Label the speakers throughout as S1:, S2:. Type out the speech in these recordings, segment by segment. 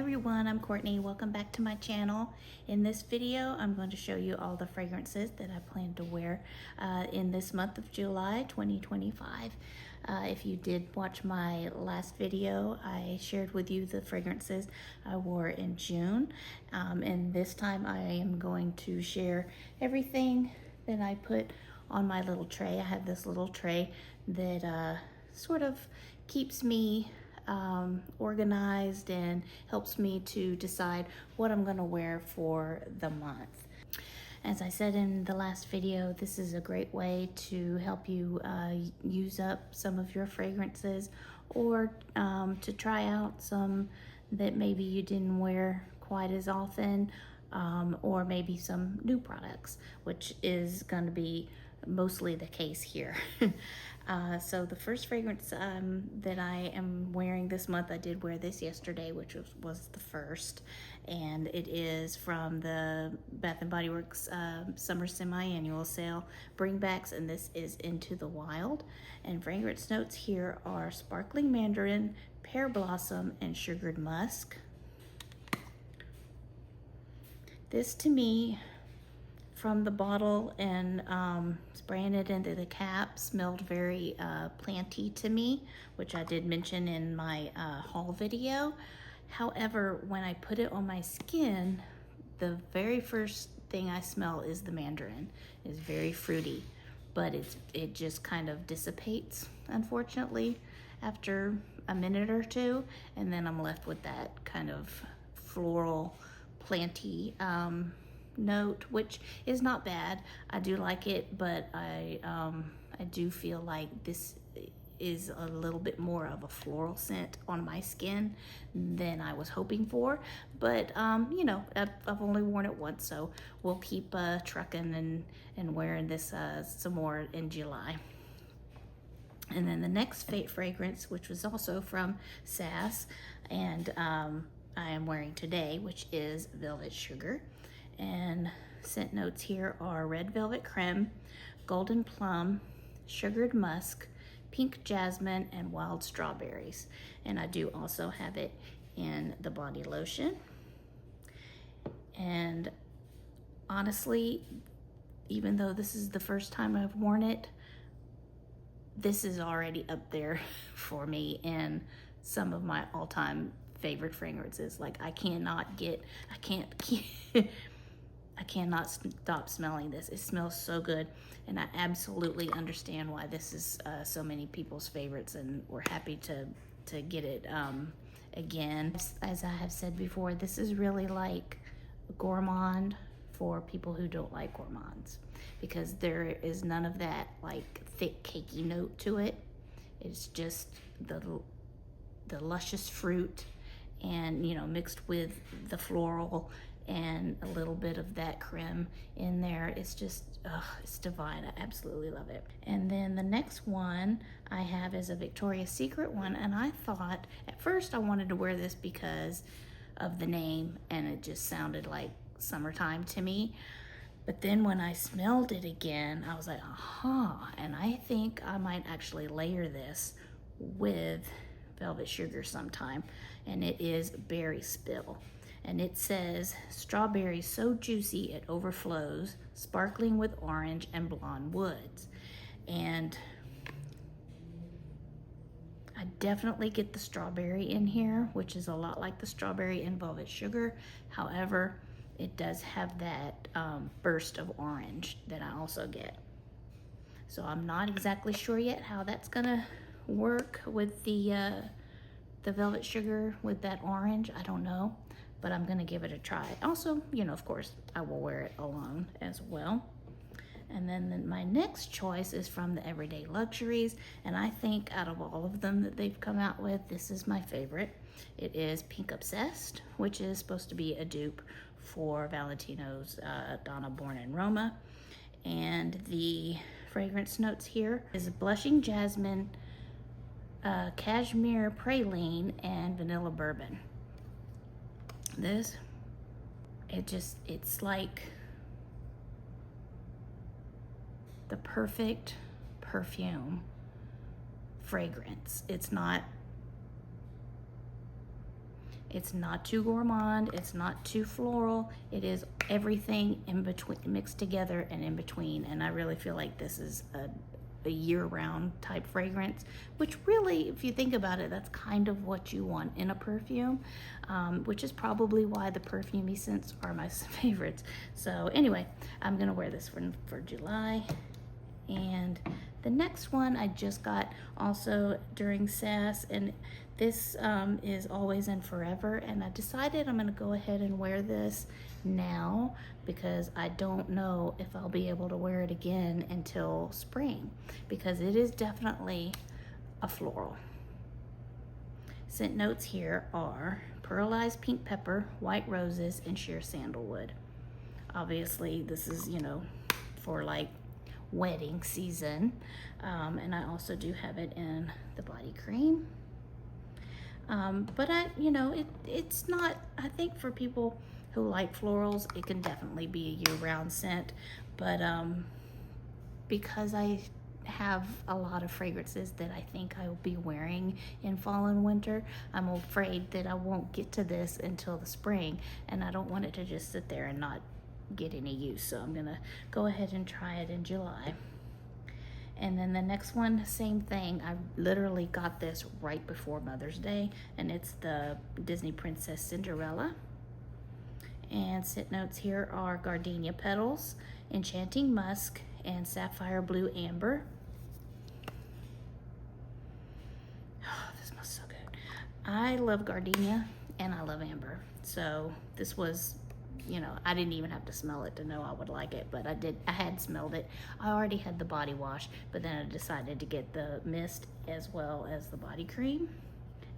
S1: everyone, I'm Courtney. Welcome back to my channel. In this video, I'm going to show you all the fragrances that I plan to wear in this month of July 2025. If you did watch my last video, I shared with you the fragrances I wore in June. And this time I am going to share everything that I put on my little tray. I have this little tray that sort of keeps me organized and helps me to decide what I'm gonna wear for the month. As I said in the last video, this is a great way to help you use up some of your fragrances, or to try out some that maybe you didn't wear quite as often, or maybe some new products, which is going to be mostly the case here. So the first fragrance that I am wearing this month, I did wear this yesterday, which was the first, and it is from the Bath & Body Works summer semi-annual sale bringbacks, and this is Into the Wild. And fragrance notes here are sparkling mandarin, pear blossom, and sugared musk. This, to me, from the bottle and spraying it into the cap, smelled very planty to me, which I did mention in my haul video. However, when I put it on my skin, the very first thing I smell is the mandarin. It's very fruity, but it just kind of dissipates, unfortunately, after a minute or two, and then I'm left with that kind of floral, planty note, which is not bad. I do like it, but I do feel like this is a little bit more of a floral scent on my skin than I was hoping for. But you know, I've only worn it once, so we'll keep trucking and wearing this some more in July. And then the next fragrance, which was also from SAS, and I am wearing today, which is Velvet Sugar. And scent notes here are red velvet creme, golden plum, sugared musk, pink jasmine, and wild strawberries. And I do also have it in the body lotion. And honestly, even though this is the first time I've worn it, this is already up there for me in some of my all-time favorite fragrances. Like, I cannot stop smelling this. It smells so good, and I absolutely understand why this is so many people's favorites, and we're happy to get it again. As I have said before, this is really like a gourmand for people who don't like gourmands, because there is none of that like thick cakey note to it. It's just the luscious fruit, and you know, mixed with the floral and a little bit of that creme in there. It's just, it's divine. I absolutely love it. And then the next one I have is a Victoria's Secret one, and I thought at first I wanted to wear this because of the name, and it just sounded like summertime to me. But then when I smelled it again, I was like, and I think I might actually layer this with Velvet Sugar sometime. And it is Berry Spill. And it says, strawberry so juicy it overflows, sparkling with orange and blonde woods. And I definitely get the strawberry in here, which is a lot like the strawberry in Velvet Sugar. However, it does have that burst of orange that I also get. So I'm not exactly sure yet how that's gonna work with the Velvet Sugar with that orange. I don't know, but I'm gonna give it a try. Also, you know, of course, I will wear it alone as well. And then my next choice is from the Everyday Luxuries, and I think out of all of them that they've come out with, this is my favorite. It is Pink Obsessed, which is supposed to be a dupe for Valentino's Donna Born in Roma. And the fragrance notes here is blushing jasmine, cashmere praline, and vanilla bourbon. This, it's like the perfect perfume fragrance. It's not It's not too gourmand, it's not too floral. It is everything in between, mixed together and in between. And I really feel like this is a year-round type fragrance, which really, if you think about it, that's kind of what you want in a perfume, which is probably why the perfumey scents are my favorites. So anyway, I'm gonna wear this for July. And the next one I just got also during SAS, and this is Always and Forever, and I decided I'm gonna go ahead and wear this now because I don't know if I'll be able to wear it again until spring, because it is definitely a floral. Scent notes here are pearlized pink pepper, white roses, and sheer sandalwood. Obviously this is, you know, for like wedding season, and I also do have it in the body cream, but it's not, I think for people who like florals, it can definitely be a year-round scent, but because I have a lot of fragrances that I think I will be wearing in fall and winter, I'm afraid that I won't get to this until the spring, and I don't want it to just sit there and not get any use. So I'm gonna go ahead and try it in July. And then the next one, same thing. I literally got this right before Mother's Day, and it's the Disney Princess Cinderella. And scent notes here are gardenia petals, enchanting musk, and sapphire blue amber. Oh, this smells so good. I love gardenia and I love amber, so this was, you know, I didn't even have to smell it to know I would like it, but I had smelled it. I already had the body wash, but then I decided to get the mist as well as the body cream.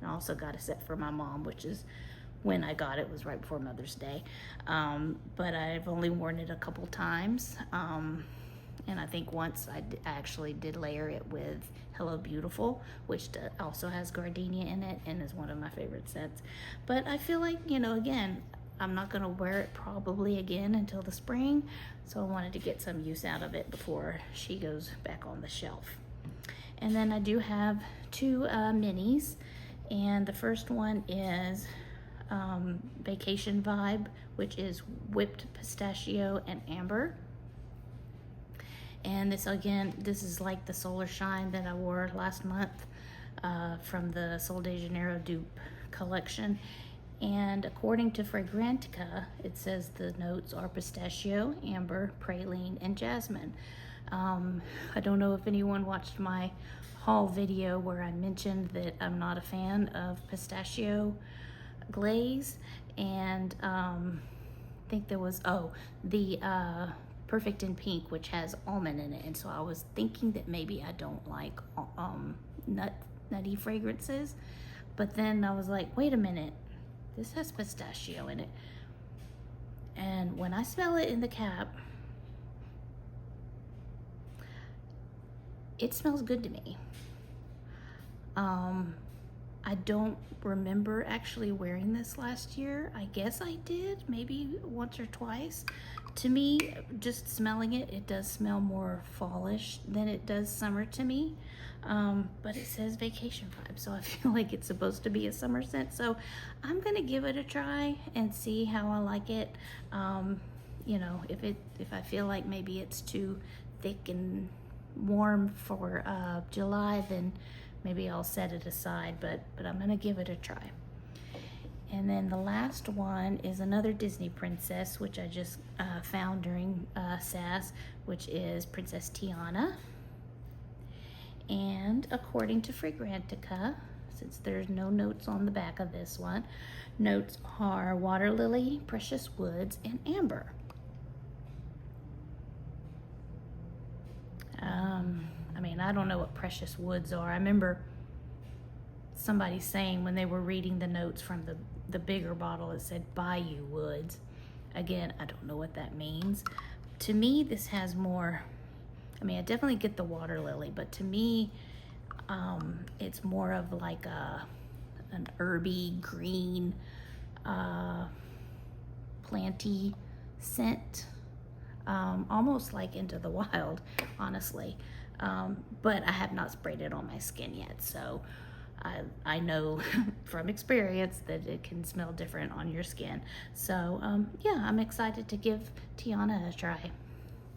S1: And I also got a set for my mom, which is when I got it, was right before Mother's Day. But I've only worn it a couple times. And I think once I actually did layer it with Hello Beautiful, which also has gardenia in it and is one of my favorite scents. But I feel like, you know, again, I'm not gonna wear it probably again until the spring, so I wanted to get some use out of it before she goes back on the shelf. And then I do have two minis, and the first one is Vacation Vibe, which is whipped pistachio and amber. And this, again, this is like the Solar Shine that I wore last month from the Sol de Janeiro dupe collection. And according to Fragrantica, it says the notes are pistachio, amber, praline, and jasmine. I don't know if anyone watched my haul video where I mentioned that I'm not a fan of pistachio glaze, and I think there was, the Perfect in Pink, which has almond in it, and so I was thinking that maybe I don't like nutty fragrances, but then I was like, wait a minute, this has pistachio in it. And when I smell it in the cap, it smells good to me. I don't remember actually wearing this last year. I guess I did, maybe once or twice. To me, just smelling it, it does smell more fallish than it does summer to me. But it says Vacation Vibe, so I feel like it's supposed to be a summer scent. So I'm gonna give it a try and see how I like it. You know, if I feel like maybe it's too thick and warm for July, then maybe I'll set it aside, but I'm gonna give it a try. And then the last one is another Disney princess, which I just found during SAS, which is Princess Tiana. And according to Fragrantica, since there's no notes on the back of this one, notes are water lily, precious woods, and amber. I mean, I don't know what precious woods are. I remember somebody saying when they were reading the notes from the bigger bottle, it said Bayou Woods. Again, I don't know what that means. To me, this has more, I mean, I definitely get the water lily, but to me, it's more of like an herby green, planty scent, almost like Into the Wild, honestly. But I have not sprayed it on my skin yet, so I know from experience that it can smell different on your skin. So yeah, I'm excited to give Tiana a try.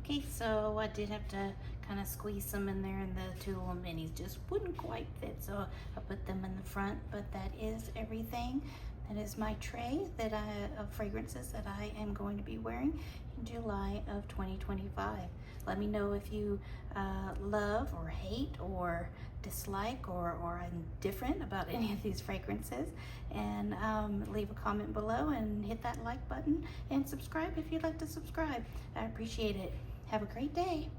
S1: Okay, so I did have to kind of squeeze some in there, and the two little minis just wouldn't quite fit, so I put them in the front. But that is everything. That is my tray of fragrances that I am going to be wearing in July of 2025. Let me know if you love or hate or dislike or are indifferent about any of these fragrances, and leave a comment below and hit that like button and subscribe if you'd like to subscribe. I appreciate it. Have a great day.